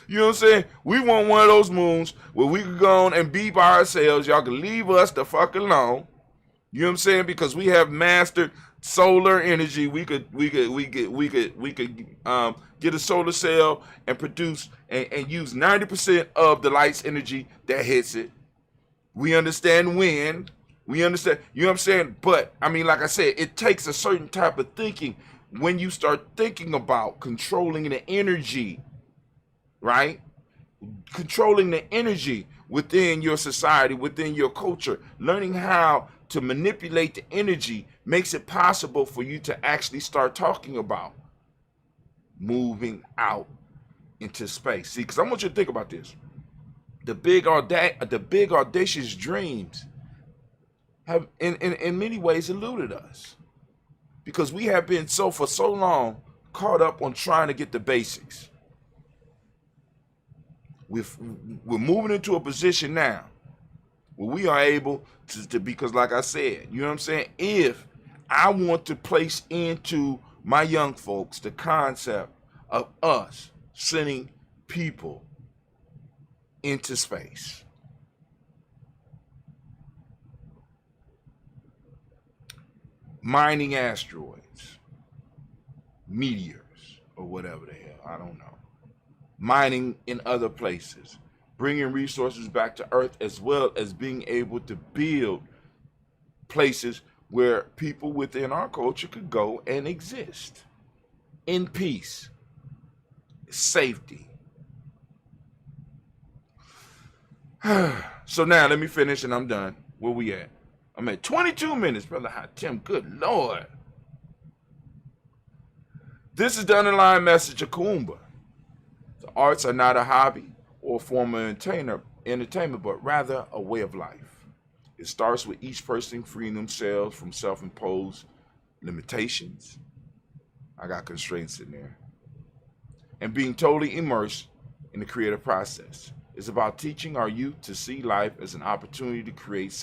You know what I'm saying? We want one of those moons where we could go on and be by ourselves. Y'all can leave us the fuck alone. You know what I'm saying? Because we have mastered solar energy. We could get a solar cell and produce and use 90% of the light's energy that hits it. We understand wind. We understand, you know what I'm saying? But I mean, like I said, it takes a certain type of thinking when you start thinking about controlling the energy, right? Controlling the energy within your society, within your culture, learning how to manipulate the energy makes it possible for you to actually start talking about moving out into space. See, because I want you to think about this. The big audacious dreams have in many ways eluded us because we have been for so long caught up on trying to get the basics. We're moving into a position now where we are able to because like I said, you know what I'm saying? If I want to place into my young folks the concept of us sending people into space. Mining asteroids, meteors, or whatever the hell, I don't know. Mining in other places, bringing resources back to Earth, as well as being able to build places where people within our culture could go and exist in peace, safety. So now let me finish and I'm done. Where we at? I'm at 22 minutes, Brother Hot Tim. Good Lord. This is the underlying message of Kuumba. The arts are not a hobby or a form of entertainment, but rather a way of life. It starts with each person freeing themselves from self-imposed limitations. I got constraints in there. And being totally immersed in the creative process. It's about teaching our youth to see life as an opportunity to create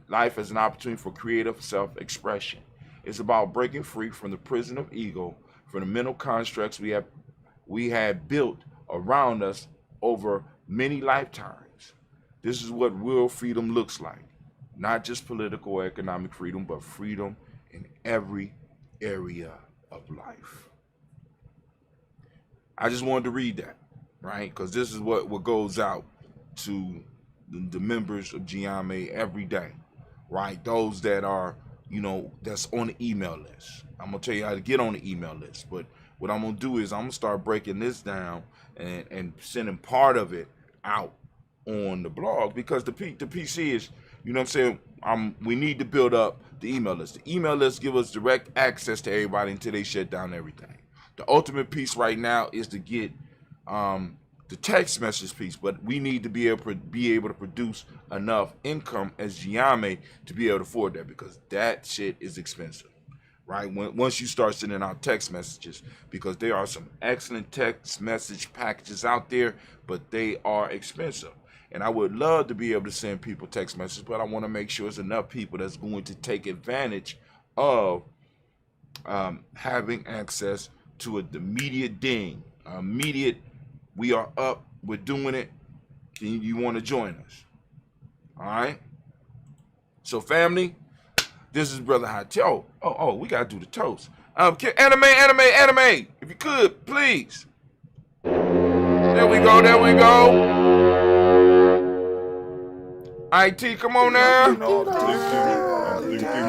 life as an opportunity for creative self-expression. It's about breaking free from the prison of ego, from the mental constructs we had built around us over many lifetimes. This is what real freedom looks like. Not just political or economic freedom, but freedom in every area of life. I just wanted to read that, right? Because this is what goes out to the members of GNJME every day, right? Those that are, that's on the email list. I'm going to tell you how to get on the email list. But what I'm going to do is I'm going to start breaking this down and sending part of it out on the blog because the PC is, you know what I'm saying? We need to build up the email list. The email list give us direct access to everybody until they shut down everything. The ultimate piece right now is to get the text message piece, but we need to be able to produce enough income as GNJME to be able to afford that because that shit is expensive, right? Once you start sending out text messages, because there are some excellent text message packages out there, but they are expensive. And I would love to be able to send people text messages, but I want to make sure it's enough people that's going to take advantage of having access to the immediate ding, immediate. We are up. We're doing it. You want to join us? All right. So, family, this is Brother Hot. Oh, we gotta do the toast. Anime. If you could, please. There we go. IT, come on now.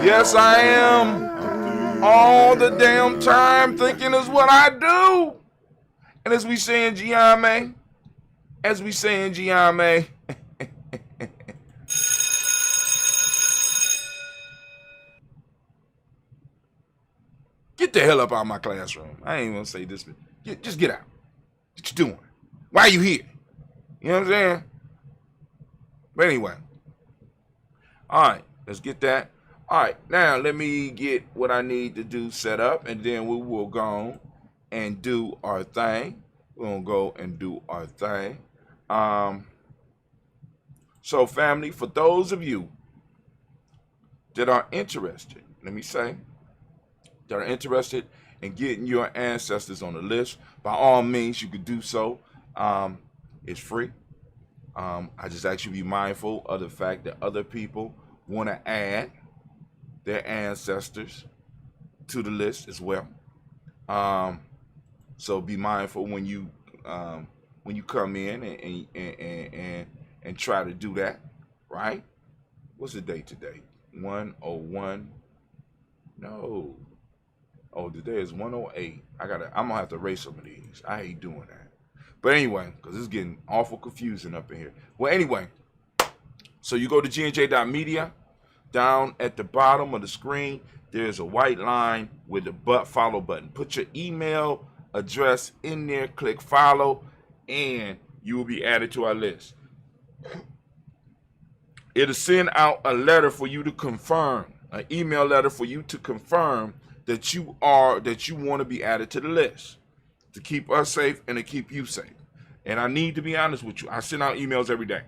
Yes, I am. All the damn time thinking is what I do. And as we say in GNJME, get the hell up out of my classroom. I ain't gonna say this, but just get out. What you doing? Why are you here? You know what I'm saying? But anyway. All right, let's get that. All right, now let me get what I need to do set up, and then we will go and do our thing. We're going to go and do our thing. So family, for those of you that are interested, let me say, that are interested in getting your ancestors on the list, by all means, you could do so. It's free. I just ask you to be mindful of the fact that other people want to add their ancestors to the list as well. So be mindful when you come in and try to do that, right? What's the date today? 101. No. Oh, today is 108. I'm gonna have to erase some of these. I hate doing that. But anyway, because it's getting awful confusing up in here. Well, anyway, so you go to GNJ.Media. Down at the bottom of the screen, there's a white line with the follow button. Put your email address in there, click follow, and you will be added to our list. It'll send out a letter for you to confirm, an email letter for you to confirm that you want to be added to the list, to keep us safe and to keep you safe. And I need to be honest with you. I send out emails every day.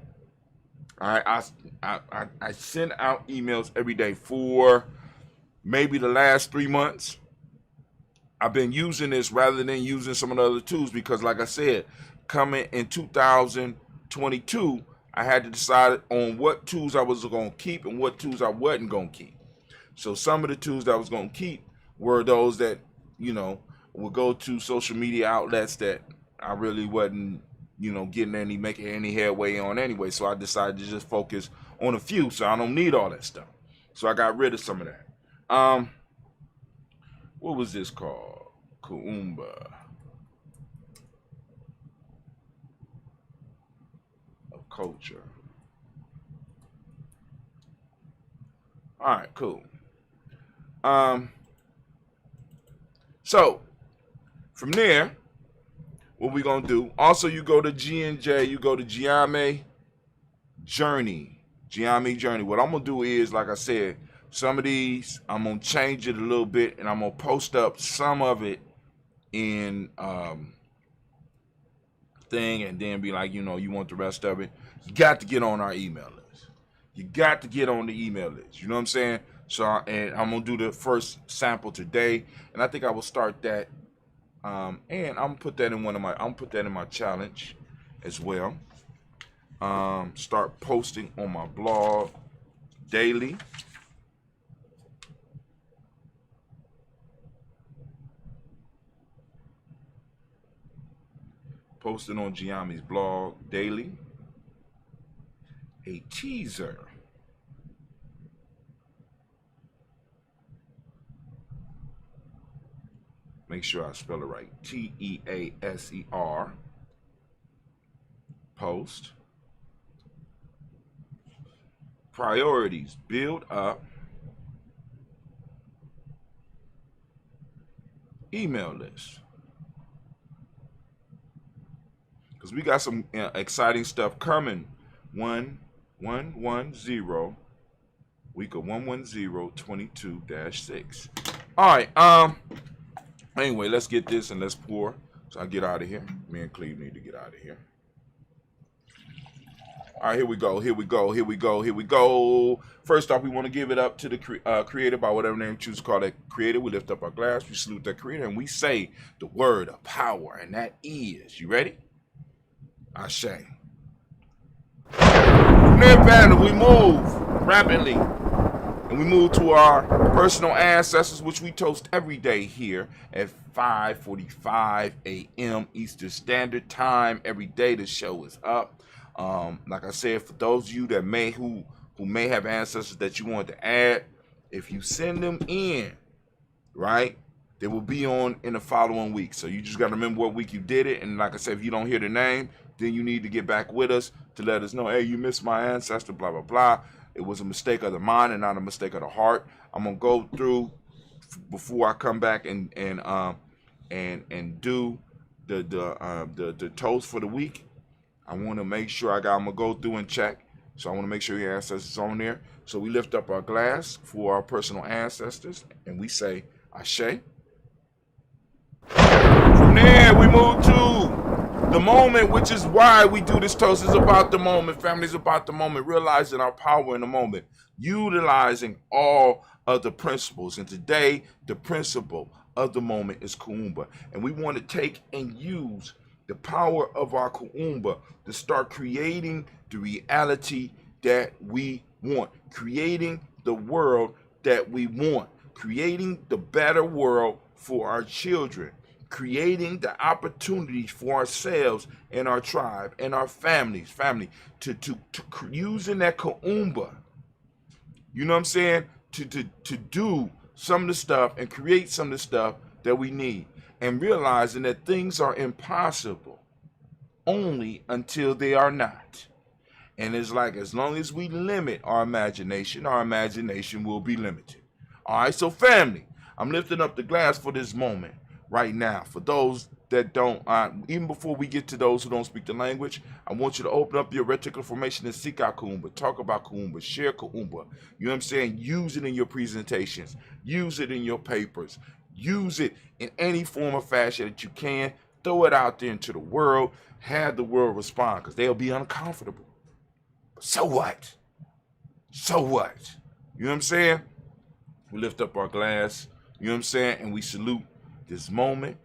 All right, I send out emails every day for maybe the last 3 months. I've been using this rather than using some of the other tools because, like I said, coming in 2022, I had to decide on what tools I was going to keep and what tools I wasn't going to keep. So some of the tools that I was going to keep were those that, would go to social media outlets that I really wasn't, making any headway on anyway. So I decided to just focus on a few, so I don't need all that stuff. So I got rid of some of that. What was this called? Kuumba. Of culture. All right, cool. So from there, what we gonna do? Also, you go to GNJ, you go to GNJMedia.support. What I'm gonna do is, like I said, some of these I'm gonna change it a little bit, and I'm gonna post up some of it in thing, and then be like, you want the rest of it. You got to get on our email list. You got to get on the email list. You know what I'm saying? So, and I'm gonna do the first sample today, and I think I will start that. And I'm gonna put that in my challenge as well. Start posting on my blog daily. Posting on Giami's blog daily. A teaser. Make sure I spell it right. TEASER. Post. Priorities. Build up. Email list. Because we got some exciting stuff coming. 110. Week of 110-22-6. All right. Anyway, let's get this and let's pour. So I get out of here. Me and Cleve need to get out of here. All right, here we go. First off, we want to give it up to the creator, by whatever name you choose to call that creator. We lift up our glass, we salute that creator, and we say the word of power, and that is, you ready? Ashe. From there, we move rapidly. And we move to our personal ancestors, which we toast every day here at 5:45 a.m. Eastern Standard Time. Every day the show is up. Like I said, for those of you that who may have ancestors that you want to add, if you send them in, right, they will be on in the following week. So you just got to remember what week you did it. And like I said, if you don't hear the name, then you need to get back with us to let us know, hey, you missed my ancestor, blah, blah, blah. It was a mistake of the mind and not a mistake of the heart. I'm gonna go through before I come back and do the toast for the week. I want to make sure I'm gonna go through and check. So I want to make sure your ancestors on there. So we lift up our glass for our personal ancestors and we say Ashe. From there we move to The moment, which is why we do this toast, is about the moment. Family is about the moment. Realizing our power in the moment. Utilizing all of the principles. And today, the principle of the moment is Kuumba. And we want to take and use the power of our Kuumba to start creating the reality that we want. Creating the world that we want. Creating the better world for our children. Creating the opportunities for ourselves and our tribe and our families, to using that Kuumba, you know what I'm saying, to do some of the stuff and create some of the stuff that we need, and realizing that things are impossible only until they are not. And it's like, as long as we limit our imagination will be limited. All right, so family, I'm lifting up the glass for this moment right now. For those that don't, even before we get to those who don't speak the language, I want you to open up your reticular formation and seek out Kuumba. Talk about Kuumba. Share Kuumba. You know what I'm saying? Use it in your presentations. Use it in your papers. Use it in any form of fashion that you can. Throw it out there into the world. Have the world respond, because they'll be uncomfortable. But so what? So what? You know what I'm saying? We lift up our glass. You know what I'm saying? And we salute this moment.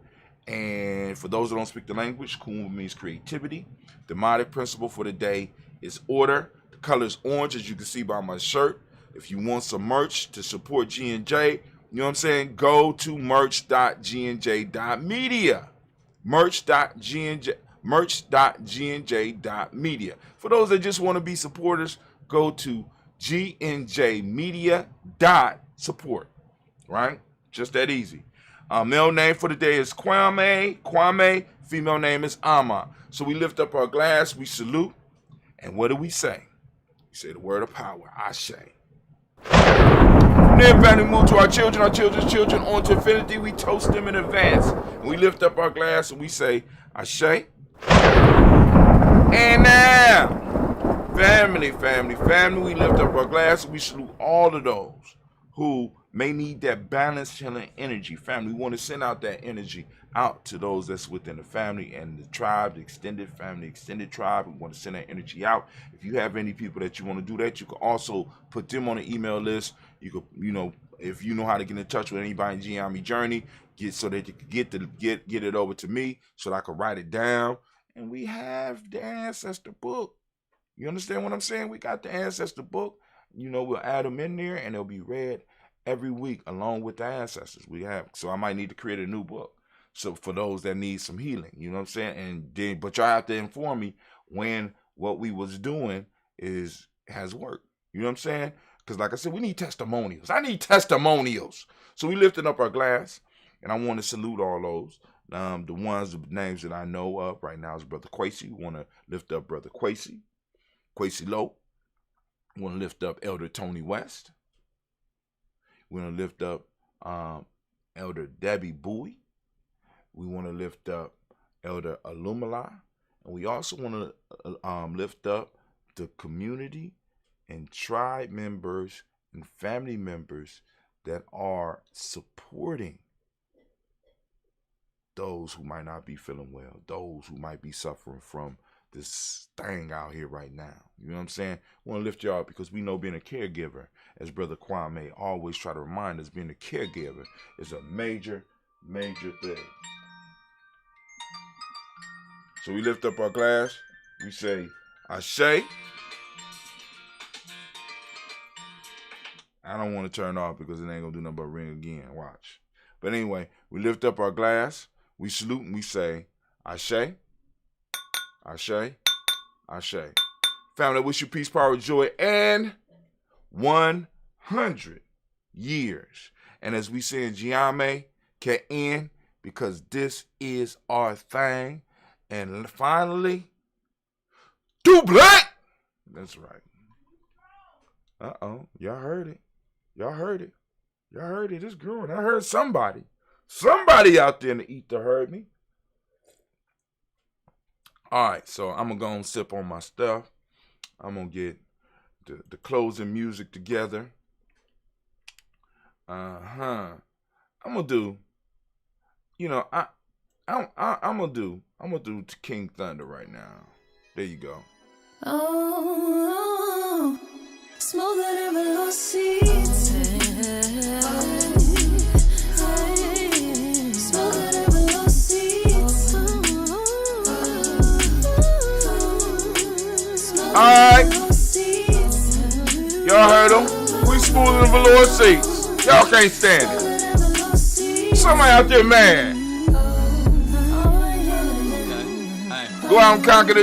And for those who don't speak the language, Kuumba means creativity. The demonic principle for the day is order. The color is orange, as you can see by my shirt. If you want some merch to support GNJ, you know what I'm saying, go to merch.GNJ.media. merch.GNJ.media. For those that just want to be supporters, go to GNJMedia.support. Right? Just that easy. Male name for the day is Kwame. Female name is Ama. So we lift up our glass, we salute, and what do we say? We say the word of power, Ashe. From there, family, move to our children's children, on to infinity. We toast them in advance. And we lift up our glass and we say, Ashe. And now, family, we lift up our glass and we salute all of those who may need that balanced healing energy. Family, we want to send out that energy out to those that's within the family and the tribe, the extended family, extended tribe. We want to send that energy out. If you have any people that you want to do that, you can also put them on the email list. You could, if you know how to get in touch with anybody in G Army Journey, so that you can get it over to me so that I can write it down. And we have the ancestor book. You understand what I'm saying? We got the ancestor book. We'll add them in there and they'll be read every week along with the ancestors we have. So I might need to create a new book. So for those that need some healing, you know what I'm saying? And then, but y'all have to inform me when what we was doing has worked. You know what I'm saying? Because like I said, we need testimonials. I need testimonials. So we lifted up our glass, and I want to salute all those. The names that I know of right now is Brother Quasi. We want to lift up Brother Quasi Lowe. We want to lift up Elder Tony West. We want to lift up Elder Debbie Bowie. We want to lift up Elder Alumala. And we also want to lift up the community and tribe members and family members that are supporting those who might not be feeling well, those who might be suffering from this thing out here right now. You know what I'm saying? We want to lift y'all up because we know being a caregiver, as Brother Kwame always try to remind us, being a caregiver is a major, major thing. So we lift up our glass. We say, Ashe. I don't want to turn off because it ain't going to do nothing but ring again. Watch. But anyway, we lift up our glass. We salute and we say, Ashe. Ashe. Ashe. Family, I wish you peace, power, joy, and 100 years. And as we say in GNJMedia, can end, because this is our thing. And finally, do black. That's right. Uh-oh. Y'all heard it. Y'all heard it. Y'all heard it. It's growing. I heard somebody. Somebody out there in the ether heard me. All right, so I'm going to go and sip on my stuff. I'm going to get the closing music together. I'm going to do, I'm gonna do King Thunder right now. There you go. Oh, smoother than below seats. Smoother than below seats. Alright. Y'all heard him? We smoother than velour seats. Y'all can't stand it. Somebody out there mad. Go out and conquer the